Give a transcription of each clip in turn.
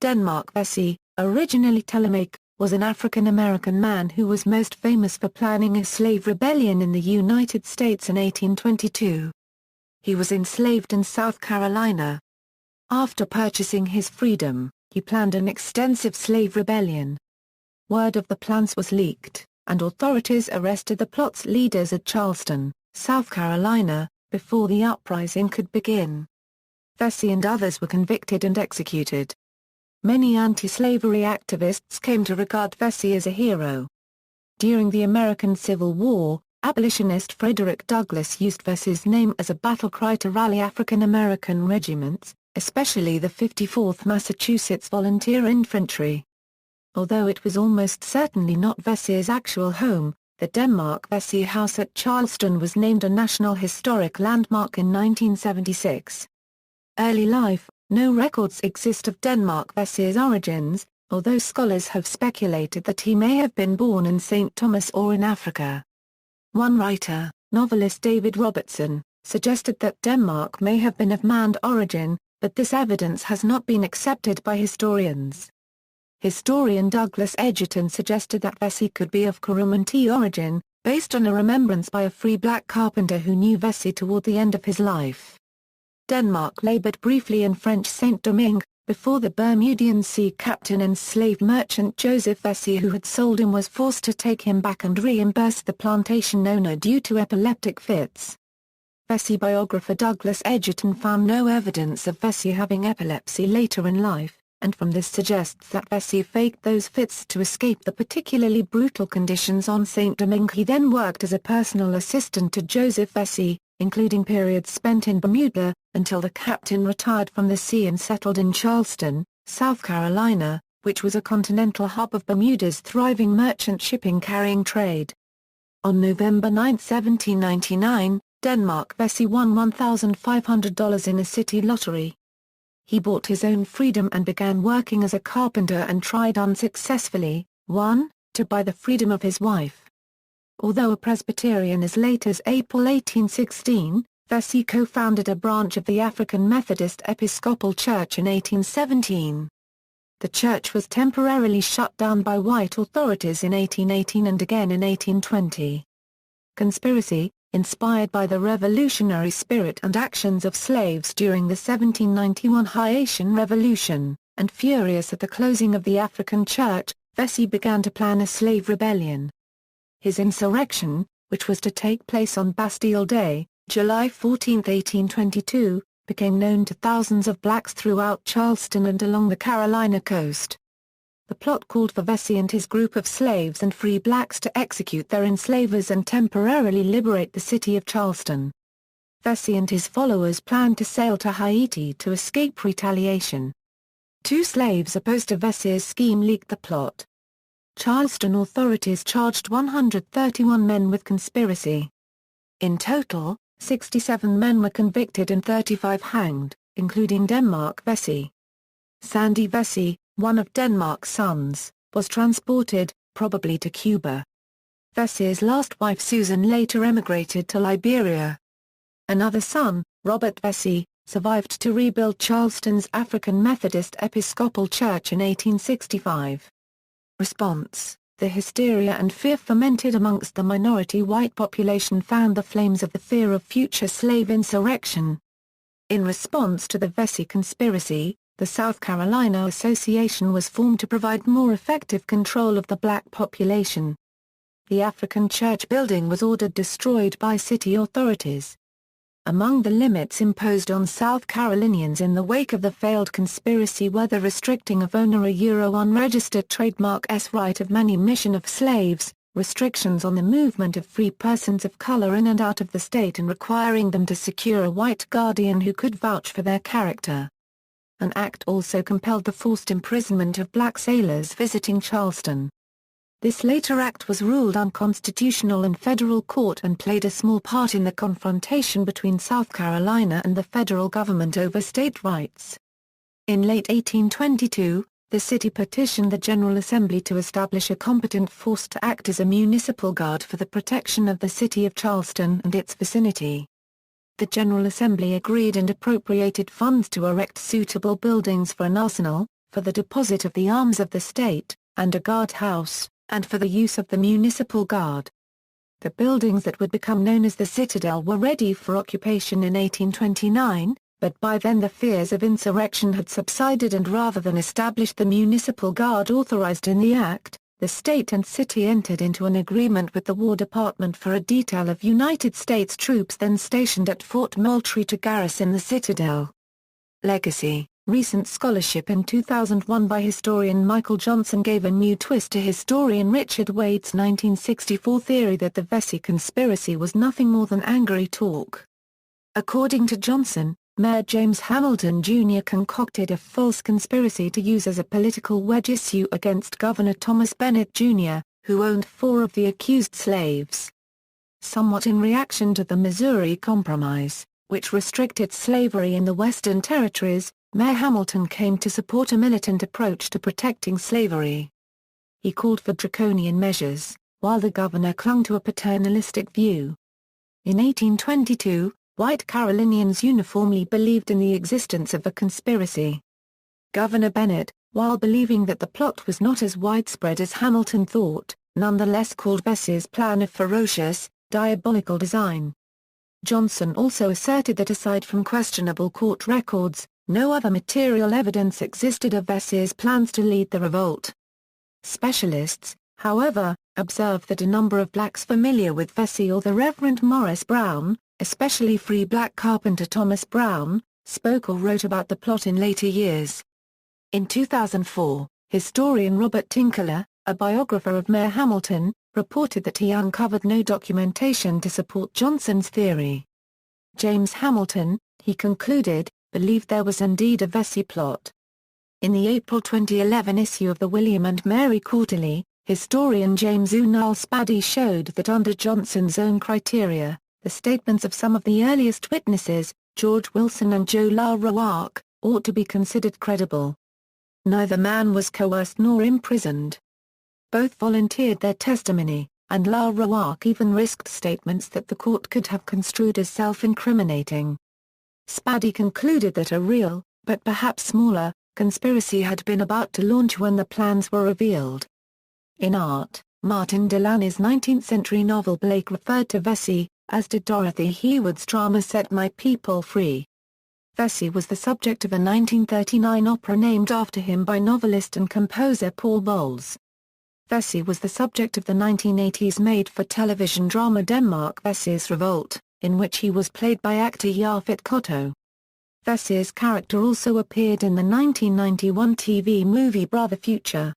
Denmark Vesey, originally Telemaque, was an African-American man who was most famous for planning a slave rebellion in the United States in 1822. He was enslaved in South Carolina. After purchasing his freedom, he planned an extensive slave rebellion. Word of the plans was leaked, and authorities arrested the plot's leaders at Charleston, South Carolina, before the uprising could begin. Vesey and others were convicted and executed. Many anti-slavery activists came to regard Vesey as a hero. During the American Civil War, abolitionist Frederick Douglass used Vesey's name as a battle cry to rally African-American regiments, especially the 54th Massachusetts Volunteer Infantry. Although it was almost certainly not Vesey's actual home, the Denmark Vesey House at Charleston was named a National Historic Landmark in 1976. Early life. No records exist of Denmark Vesey's origins, although scholars have speculated that he may have been born in St. Thomas or in Africa. One writer, novelist David Robertson, suggested that Denmark may have been of Mand origin, but this evidence has not been accepted by historians. Historian Douglas Edgerton suggested that Vesey could be of Coromantee origin, based on a remembrance by a free black carpenter who knew Vesey toward the end of his life. Denmark labored briefly in French Saint-Domingue, before the Bermudian sea captain and slave merchant Joseph Vesey who had sold him was forced to take him back and reimburse the plantation owner due to epileptic fits. Vesey biographer Douglas Edgerton found no evidence of Vesey having epilepsy later in life, and from this suggests that Vesey faked those fits to escape the particularly brutal conditions on Saint-Domingue. He then worked as a personal assistant to Joseph Vesey, including periods spent in Bermuda, until the captain retired from the sea and settled in Charleston, South Carolina, which was a continental hub of Bermuda's thriving merchant shipping carrying trade. On November 9, 1799, Denmark Vesey won $1,500 in a city lottery. He bought his own freedom and began working as a carpenter and tried unsuccessfully, 1, to buy the freedom of his wife. Although a Presbyterian as late as April 1816, Vesey co-founded a branch of the African Methodist Episcopal Church in 1817. The church was temporarily shut down by white authorities in 1818 and again in 1820. Conspiracy, inspired by the revolutionary spirit and actions of slaves during the 1791 Haitian Revolution, and furious at the closing of the African Church, Vesey began to plan a slave rebellion. His insurrection, which was to take place on Bastille Day, July 14, 1822, became known to thousands of blacks throughout Charleston and along the Carolina coast. The plot called for Vesey and his group of slaves and free blacks to execute their enslavers and temporarily liberate the city of Charleston. Vesey and his followers planned to sail to Haiti to escape retaliation. 2 slaves opposed to Vesey's scheme leaked the plot. Charleston authorities charged 131 men with conspiracy. In total, 67 men were convicted and 35 hanged, including Denmark Vesey. Sandy Vesey, one of Denmark's sons, was transported, probably to Cuba. Vesey's last wife Susan later emigrated to Liberia. Another son, Robert Vesey, survived to rebuild Charleston's African Methodist Episcopal Church in 1865. Response: the hysteria and fear fomented amongst the minority white population fanned the flames of the fear of future slave insurrection. In response to the Vesey conspiracy, the South Carolina Association was formed to provide more effective control of the black population. The African church building was ordered destroyed by city authorities. Among the limits imposed on South Carolinians in the wake of the failed conspiracy were the restricting of unregistered trademark's right of manumission of slaves, restrictions on the movement of free persons of color in and out of the state and requiring them to secure a white guardian who could vouch for their character. An act also compelled the forced imprisonment of black sailors visiting Charleston. This later act was ruled unconstitutional in federal court and played a small part in the confrontation between South Carolina and the federal government over state rights. In late 1822, the city petitioned the General Assembly to establish a competent force to act as a municipal guard for the protection of the city of Charleston and its vicinity. The General Assembly agreed and appropriated funds to erect suitable buildings for an arsenal, for the deposit of the arms of the state, and a guardhouse, and for the use of the municipal guard. The buildings that would become known as the Citadel were ready for occupation in 1829, but by then the fears of insurrection had subsided, and rather than establish the municipal guard authorized in the Act, the state and city entered into an agreement with the War Department for a detail of United States troops then stationed at Fort Moultrie to garrison the Citadel. Legacy. Recent scholarship in 2001 by historian Michael Johnson gave a new twist to historian Richard Wade's 1964 theory that the Vesey conspiracy was nothing more than angry talk. According to Johnson, Mayor James Hamilton Jr. concocted a false conspiracy to use as a political wedge issue against Governor Thomas Bennett Jr., who owned 4 of the accused slaves. Somewhat in reaction to the Missouri Compromise, which restricted slavery in the Western Territories, Mayor Hamilton came to support a militant approach to protecting slavery. He called for draconian measures, while the governor clung to a paternalistic view. In 1822, white Carolinians uniformly believed in the existence of a conspiracy. Governor Bennett, while believing that the plot was not as widespread as Hamilton thought, nonetheless called Vesey's plan a ferocious, diabolical design. Johnson also asserted that aside from questionable court records, no other material evidence existed of Vesey's plans to lead the revolt. Specialists, however, observed that a number of blacks familiar with Vesey or the Reverend Morris Brown, especially free black carpenter Thomas Brown, spoke or wrote about the plot in later years. In 2004, historian Robert Tinkler, a biographer of Mayor Hamilton, reported that he uncovered no documentation to support Johnson's theory. James Hamilton, he concluded, believed there was indeed a Vesey plot. In the April 2011 issue of the William and Mary Quarterly, historian James Unal Spaddy showed that under Johnson's own criteria, the statements of some of the earliest witnesses, George Wilson and Joe La Roark, ought to be considered credible. Neither man was coerced nor imprisoned. Both volunteered their testimony, and La Roark even risked statements that the court could have construed as self-incriminating. Spaddy concluded that a real, but perhaps smaller, conspiracy had been about to launch when the plans were revealed. In art, Martin Delany's 19th-century novel Blake referred to Vesey, as did Dorothy Heyward's drama Set My People Free. Vesey was the subject of a 1939 opera named after him by novelist and composer Paul Bowles. Vesey was the subject of the 1980s made-for-television drama Denmark Vesey's Revolt, in which he was played by actor Yaphet Kotto. Vesey's character also appeared in the 1991 TV movie Brother Future.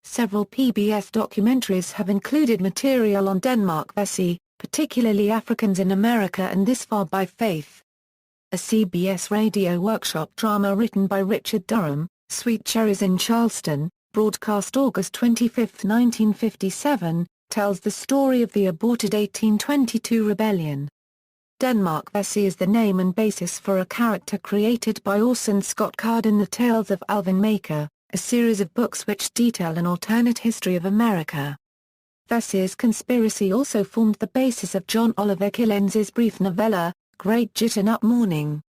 Several PBS documentaries have included material on Denmark Vesey, particularly Africans in America and This Far by Faith. A CBS radio workshop drama written by Richard Durham, Sweet Cherries in Charleston, broadcast August 25, 1957, tells the story of the aborted 1822 rebellion. Denmark Vesey is the name and basis for a character created by Orson Scott Card in The Tales of Alvin Maker, a series of books which detail an alternate history of America. Vesey's conspiracy also formed the basis of John Oliver Killens's brief novella, Great Jitterup Morning.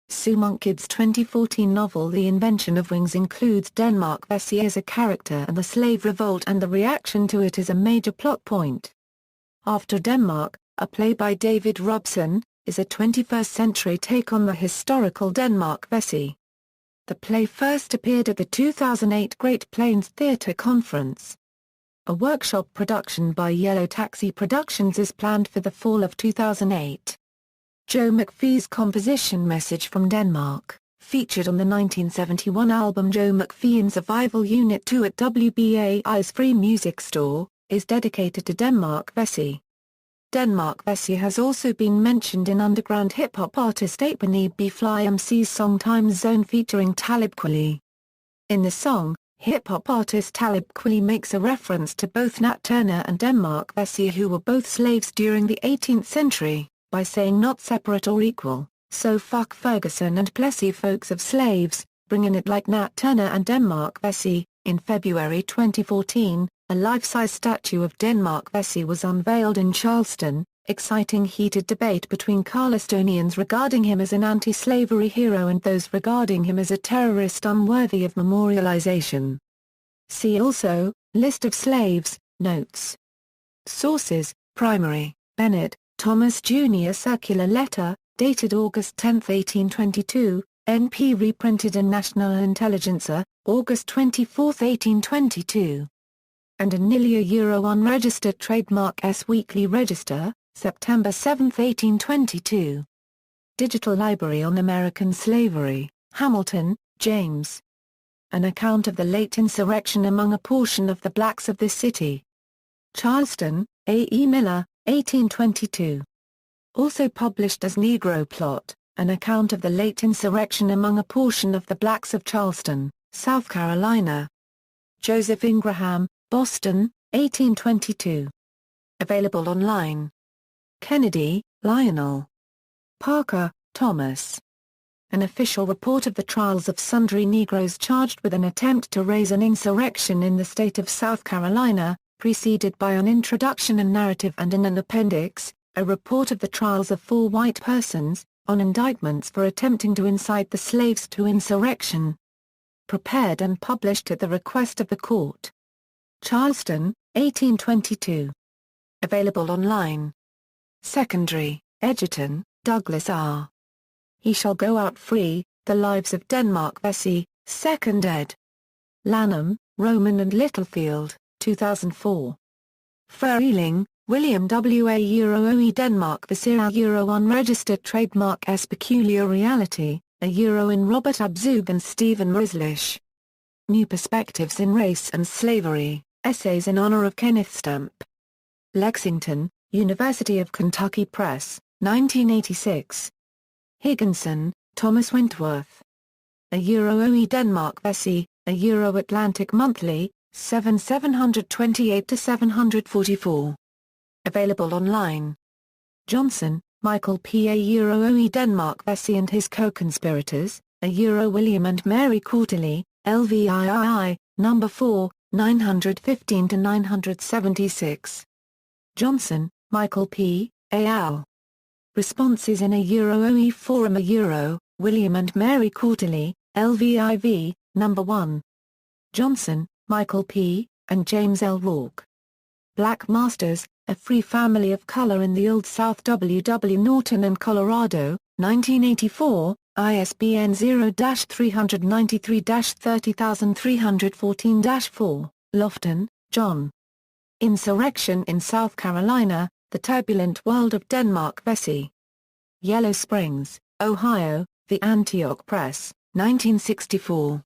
Sue Monkid's 2014 novel The Invention of Wings includes Denmark Vesey as a character, and the slave revolt and the reaction to it is a major plot point. After Denmark, a play by David Robson, is a 21st-century take on the historical Denmark Vesey. The play first appeared at the 2008 Great Plains Theatre Conference. A workshop production by Yellow Taxi Productions is planned for the fall of 2008. Joe McPhee's composition Message from Denmark, featured on the 1971 album Joe McPhee in Survival Unit 2 at WBAI's Free Music Store, is dedicated to Denmark Vesey. Denmark Vesey has also been mentioned in underground hip-hop artist 8 B Fly MC's song Time Zone featuring Talib Kweli. In the song, hip-hop artist Talib Kweli makes a reference to both Nat Turner and Denmark Vesey, who were both slaves during the 18th century, by saying not separate or equal, so fuck Ferguson and Plessy folks of slaves, bringing it like Nat Turner and Denmark Vesey. In February 2014, a life-size statue of Denmark Vesey was unveiled in Charleston, exciting heated debate between Charlestonians regarding him as an anti-slavery hero and those regarding him as a terrorist unworthy of memorialization. See also, List of slaves, notes. Sources, primary, Bennett, Thomas Jr. Circular letter, dated August 10, 1822, NP reprinted in National Intelligencer, August 24, 1822. And Anilia Euro Unregistered Trademark S Weekly Register, September 7, 1822. Digital Library on American Slavery, Hamilton, James. An account of the late insurrection among a portion of the blacks of this city. Charleston, A. E. Miller, 1822. Also published as Negro Plot, an account of the late insurrection among a portion of the blacks of Charleston, South Carolina. Joseph Ingraham, Boston, 1822. Available online. Kennedy, Lionel. Parker, Thomas. An official report of the trials of sundry Negroes charged with an attempt to raise an insurrection in the state of South Carolina, preceded by an introduction and narrative and in an appendix, a report of the trials of 4 white persons, on indictments for attempting to incite the slaves to insurrection. Prepared and published at the request of the court. Charleston, 1822. Available online. Secondary, Edgerton, Douglas R. He Shall Go Out Free, The Lives of Denmark Vesey, 2nd ed. Lanham, Rowman and Littlefield, 2004. Freeling, William W. A Euro Denmark Vesey Euro Unregistered Trademark S Peculiar Reality, a Euro in Robert Abzug and Stephen Rislish. New Perspectives in Race and Slavery, Essays in Honor of Kenneth Stamp. Lexington, University of Kentucky Press, 1986. Higginson, Thomas Wentworth. A Euro Denmark Vesey, a Euro Atlantic Monthly, 728-744. Available online. Johnson, Michael P. A Euro Denmark Vesey and His Co-Conspirators, a Euro William and Mary Quarterly, LVIII, No. 4, 915-976. Johnson, Michael P. A. Al. Responses in a Euro Forum, a Euro, William and Mary Quarterly, LVIV, No. 1. Johnson, Michael P., and James L. Rourke. Black Masters, A Free Family of Color in the Old South. W. W. Norton and Colorado, 1984, ISBN 0-393-30314-4, Lofton, John. Insurrection in South Carolina, The Turbulent World of Denmark Vesey. Yellow Springs, Ohio, The Antioch Press, 1964.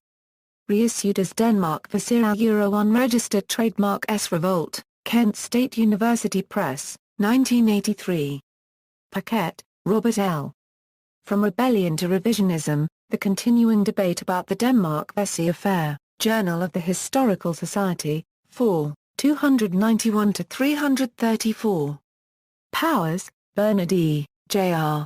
Reissued as Denmark Vesey Euro Unregistered Trademark S. Revolt, Kent State University Press, 1983. Paquette, Robert L. From Rebellion to Revisionism, The Continuing Debate About the Denmark Vesey Affair, Journal of the Historical Society, 4, 291-334. Powers, Bernard E., Jr.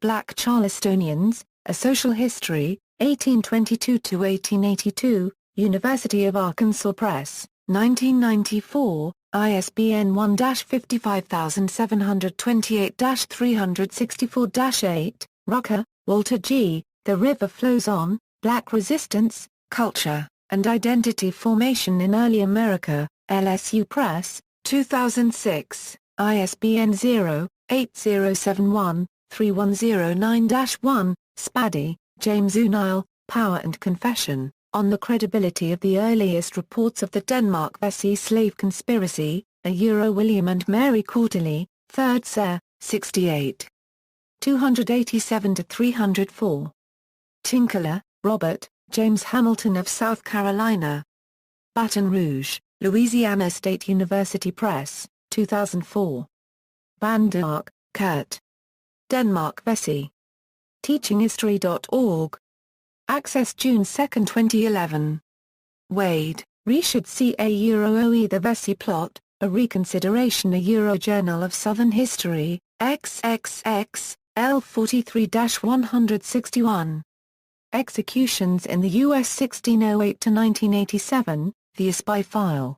Black Charlestonians, A Social History, 1822-1882, University of Arkansas Press, 1994, ISBN 1-55728-364-8, Rucker, Walter G., The River Flows On, Black Resistance, Culture, and Identity Formation in Early America, LSU Press, 2006, ISBN 0-8071-3109-1, Spaddy, James Unile, Power and Confession, On the Credibility of the Earliest Reports of the Denmark Vasey-Slave Conspiracy, a Euro William and Mary Quarterly, 3rd Ser., 68. 287-304. Tinkler, Robert, James Hamilton of South Carolina. Baton Rouge, Louisiana State University Press, 2004. Van Dyck, Kurt. Denmark Vesey. Teachinghistory.org. Access June 2, 2011. Wade, Richard C. A Euro The Vesey Plot, A Reconsideration, a Euro Journal of Southern History, XXX, L 43-161. Executions in the U.S. 1608-1987, The Spy File.